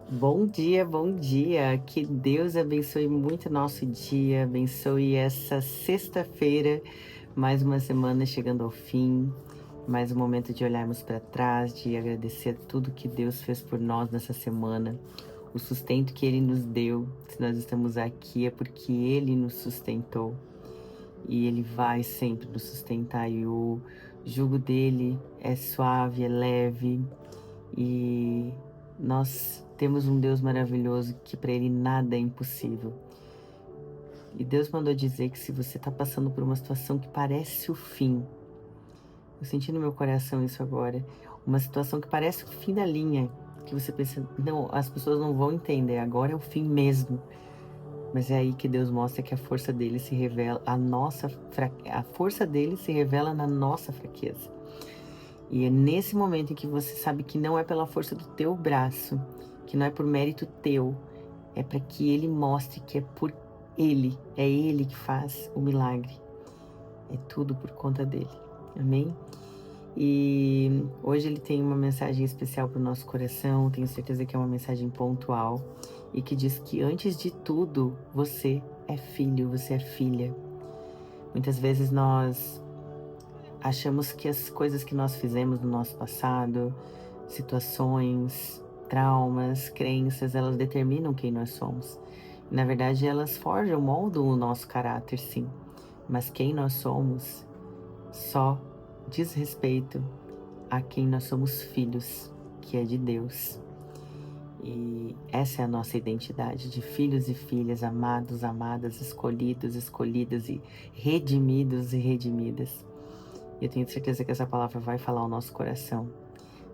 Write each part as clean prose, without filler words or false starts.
Bom dia, bom dia. Que Deus abençoe muito o nosso dia, abençoe essa sexta-feira, mais uma semana chegando ao fim, mais um momento de olharmos para trás, de agradecer tudo que Deus fez por nós nessa semana, o sustento que Ele nos deu. Se nós estamos aqui é porque Ele nos sustentou e Ele vai sempre nos sustentar. E o jugo dele é suave, é leve e nós temos um Deus maravilhoso que para Ele nada é impossível. E Deus mandou dizer que se você está passando por uma situação que parece o fim, eu senti no meu coração isso agora, uma situação que parece o fim da linha, que você pensa, não, as pessoas não vão entender, agora é o fim mesmo. Mas é aí que Deus mostra que a força dele se revela, a força dele se revela na nossa fraqueza. E é nesse momento em que você sabe que não é pela força do teu braço, que não é por mérito teu, é para que ele mostre que é por ele, é ele que faz o milagre. É tudo por conta dele. Amém? E hoje ele tem uma mensagem especial para o nosso coração, tenho certeza que é uma mensagem pontual e que diz que antes de tudo, você é filho, você é filha. Muitas vezes nós achamos que as coisas que nós fizemos no nosso passado, situações, traumas, crenças, elas determinam quem nós somos. Na verdade, elas forjam, moldam o nosso caráter, sim. Mas quem nós somos só diz respeito a quem nós somos filhos, que é de Deus. E essa é a nossa identidade de filhos e filhas, amados, amadas, escolhidos, escolhidas e redimidos e redimidas. Eu tenho certeza que essa palavra vai falar ao nosso coração.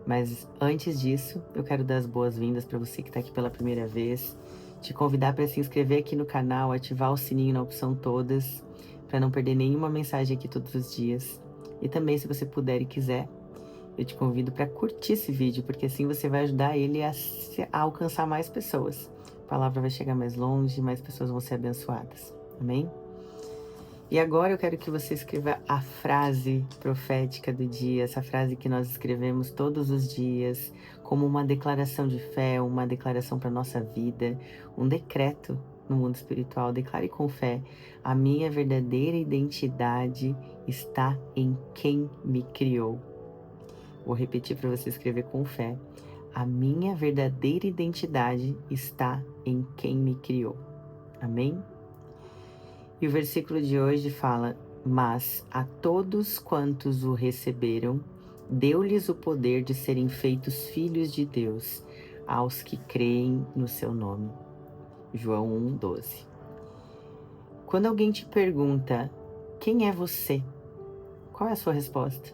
Mas antes disso, eu quero dar as boas-vindas para você que está aqui pela primeira vez, te convidar para se inscrever aqui no canal, ativar o sininho na opção todas, para não perder nenhuma mensagem aqui todos os dias. E também, se você puder e quiser, eu te convido para curtir esse vídeo, porque assim você vai ajudar ele a alcançar mais pessoas. A palavra vai chegar mais longe, mais pessoas vão ser abençoadas. Amém? E agora eu quero que você escreva a frase profética do dia, essa frase que nós escrevemos todos os dias, como uma declaração de fé, uma declaração para a nossa vida, um decreto no mundo espiritual. Declare com fé: a minha verdadeira identidade está em quem me criou. Vou repetir para você escrever com fé: a minha verdadeira identidade está em quem me criou. Amém? E o versículo de hoje fala: mas a todos quantos o receberam, deu-lhes o poder de serem feitos filhos de Deus, aos que creem no seu nome. João 1:12. Quando alguém te pergunta, quem é você? Qual é a sua resposta?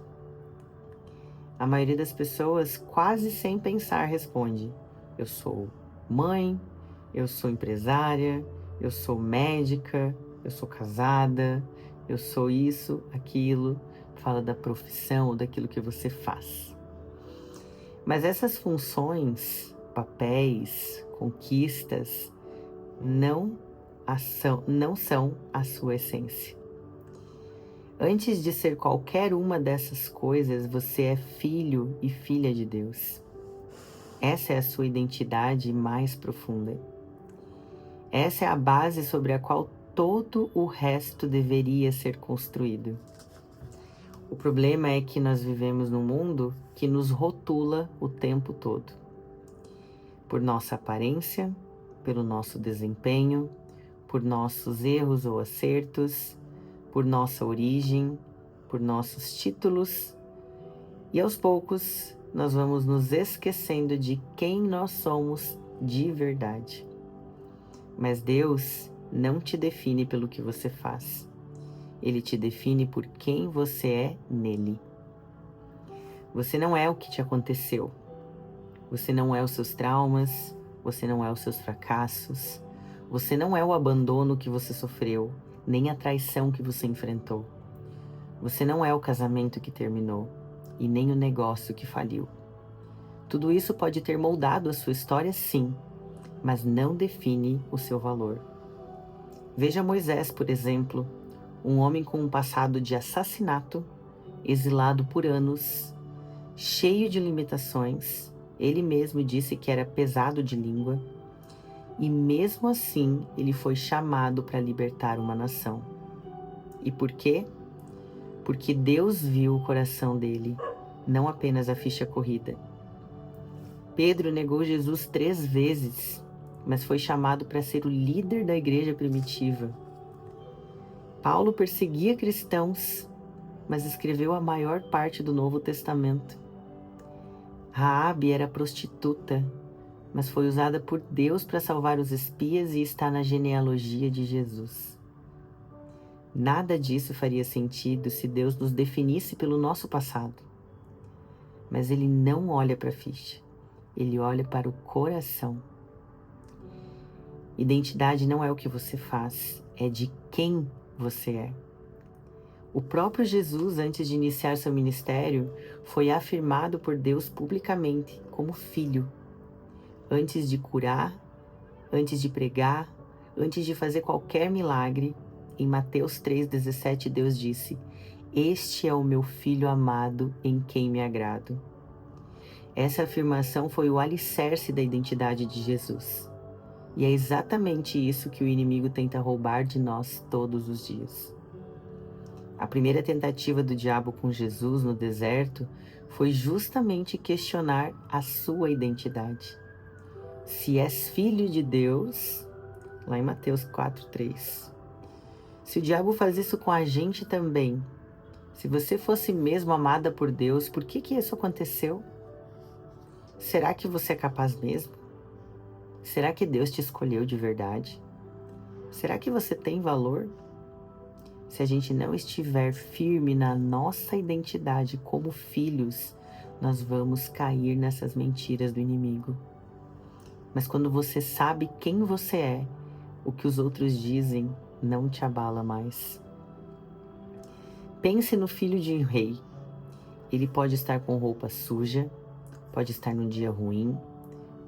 A maioria das pessoas, quase sem pensar, responde: eu sou mãe, eu sou empresária, eu sou médica, eu sou casada, eu sou isso, aquilo. Fala da profissão ou daquilo que você faz. Mas essas funções, papéis, conquistas, não são a sua essência. Antes de ser qualquer uma dessas coisas, você é filho e filha de Deus. Essa é a sua identidade mais profunda. Essa é a base sobre a qual todo o resto deveria ser construído. O problema é que nós vivemos num mundo que nos rotula o tempo todo. Por nossa aparência, pelo nosso desempenho, por nossos erros ou acertos, por nossa origem, por nossos títulos, e aos poucos nós vamos nos esquecendo de quem nós somos de verdade. Mas Deus não te define pelo que você faz. Ele te define por quem você é nele. Você não é o que te aconteceu. Você não é os seus traumas, você não é os seus fracassos, você não é o abandono que você sofreu, nem a traição que você enfrentou. Você não é o casamento que terminou e nem o negócio que faliu. Tudo isso pode ter moldado a sua história, sim, mas não define o seu valor. Veja Moisés, por exemplo, um homem com um passado de assassinato, exilado por anos, cheio de limitações, Ele mesmo disse que era pesado de língua, e mesmo assim ele foi chamado para libertar uma nação. E por quê? Porque Deus viu o coração dele, não apenas a ficha corrida. Pedro negou Jesus 3 vezes, mas foi chamado para ser o líder da igreja primitiva. Paulo perseguia cristãos, mas escreveu a maior parte do Novo Testamento. Raabe era prostituta, mas foi usada por Deus para salvar os espias e está na genealogia de Jesus. Nada disso faria sentido se Deus nos definisse pelo nosso passado. Mas Ele não olha para a ficha, Ele olha para o coração. Identidade não é o que você faz, é de quem você é. O próprio Jesus, antes de iniciar seu ministério, foi afirmado por Deus publicamente como filho. Antes de curar, antes de pregar, antes de fazer qualquer milagre, em Mateus 3,17, Deus disse: "Este é o meu filho amado, em quem me agrado." Essa afirmação foi o alicerce da identidade de Jesus. E é exatamente isso que o inimigo tenta roubar de nós todos os dias. A primeira tentativa do diabo com Jesus no deserto foi justamente questionar a sua identidade. Se és filho de Deus, lá em Mateus 4,3. Se o diabo faz isso com a gente também, se você fosse mesmo amada por Deus, por que isso aconteceu? Será que você é capaz mesmo? Será que Deus te escolheu de verdade? Será que você tem valor? Se a gente não estiver firme na nossa identidade como filhos, nós vamos cair nessas mentiras do inimigo. Mas quando você sabe quem você é, o que os outros dizem não te abala mais. Pense no filho de um rei. Ele pode estar com roupa suja, pode estar num dia ruim,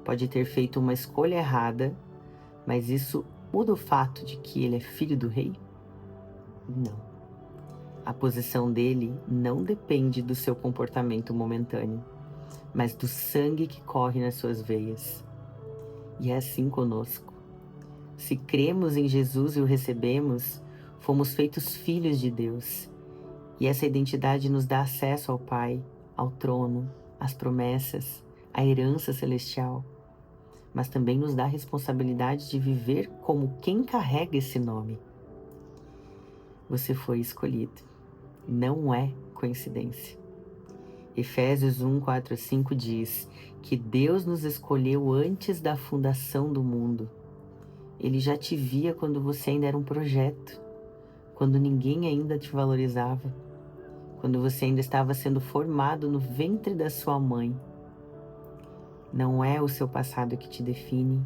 pode ter feito uma escolha errada, mas isso muda o fato de que ele é filho do rei? Não. A posição dele não depende do seu comportamento momentâneo, mas do sangue que corre nas suas veias. E é assim conosco. Se cremos em Jesus e o recebemos, fomos feitos filhos de Deus. E essa identidade nos dá acesso ao Pai, ao trono, às promessas, à herança celestial. Mas também nos dá a responsabilidade de viver como quem carrega esse nome. Você foi escolhido. Não é coincidência. Efésios 1, 4, 5 diz que Deus nos escolheu antes da fundação do mundo. Ele já te via quando você ainda era um projeto, quando ninguém ainda te valorizava, quando você ainda estava sendo formado no ventre da sua mãe. Não é o seu passado que te define,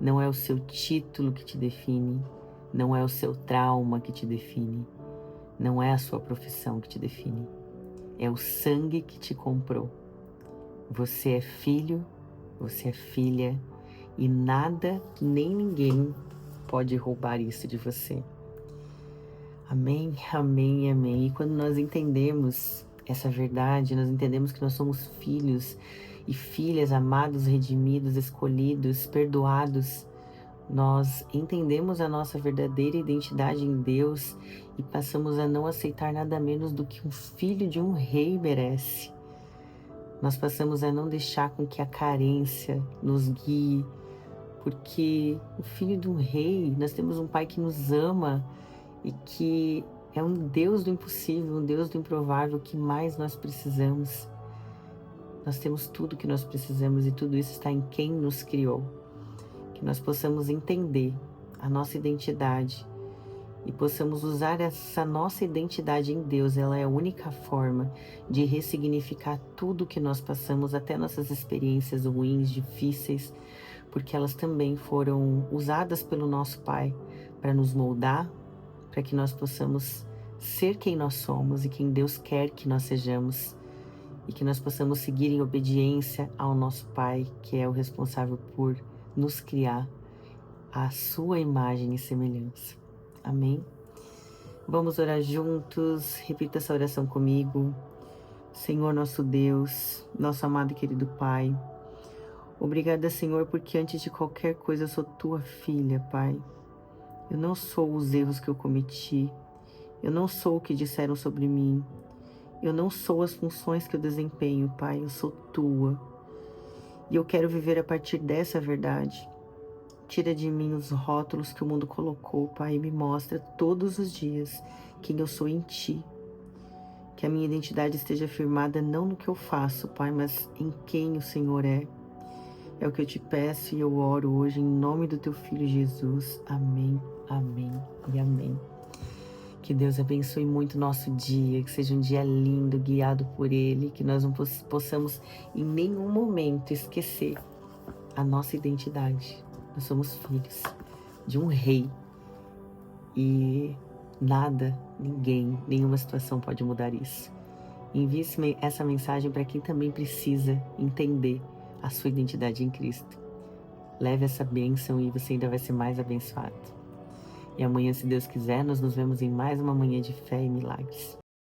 não é o seu título que te define, não é o seu trauma que te define, não é a sua profissão que te define. É o sangue que te comprou. Você é filho, você é filha, e nada nem ninguém pode roubar isso de você. Amém, amém, amém. E quando nós entendemos essa verdade, nós entendemos que nós somos filhos e filhas amados, redimidos, escolhidos, perdoados, nós entendemos a nossa verdadeira identidade em Deus e passamos a não aceitar nada menos do que um filho de um rei merece. Nós passamos a não deixar com que a carência nos guie, porque o filho de um rei, nós temos um pai que nos ama e que é um Deus do impossível, um Deus do improvável. O que mais nós precisamos? Nós temos tudo que nós precisamos e tudo isso está em quem nos criou. Que nós possamos entender a nossa identidade e possamos usar essa nossa identidade em Deus. Ela é a única forma de ressignificar tudo que nós passamos, até nossas experiências ruins, difíceis, porque elas também foram usadas pelo nosso Pai para nos moldar, para que nós possamos ser quem nós somos e quem Deus quer que nós sejamos, e que nós possamos seguir em obediência ao nosso Pai, que é o responsável por nos criar à sua imagem e semelhança. Amém? Vamos orar juntos. Repita essa oração comigo. Senhor nosso Deus, nosso amado e querido Pai, Obrigada, Senhor, porque antes de qualquer coisa eu sou tua filha, Pai. Eu não sou os erros que eu cometi. Eu não sou o que disseram sobre mim. Eu não sou as funções que eu desempenho, Pai. Eu sou tua. E eu quero viver a partir dessa verdade. Tira de mim os rótulos que o mundo colocou, Pai, e me mostra todos os dias quem eu sou em Ti. Que a minha identidade esteja firmada não no que eu faço, Pai, mas em quem o Senhor é. É o que eu te peço e eu oro hoje em nome do Teu Filho Jesus. Amém, amém e amém. Que Deus abençoe muito o nosso dia, que seja um dia lindo, guiado por Ele, que nós não possamos em nenhum momento esquecer a nossa identidade. Nós somos filhos de um rei e nada, ninguém, nenhuma situação pode mudar isso. Envie essa mensagem para quem também precisa entender a sua identidade em Cristo. Leve essa bênção e você ainda vai ser mais abençoado. E amanhã, se Deus quiser, nós nos vemos em mais uma manhã de fé e milagres.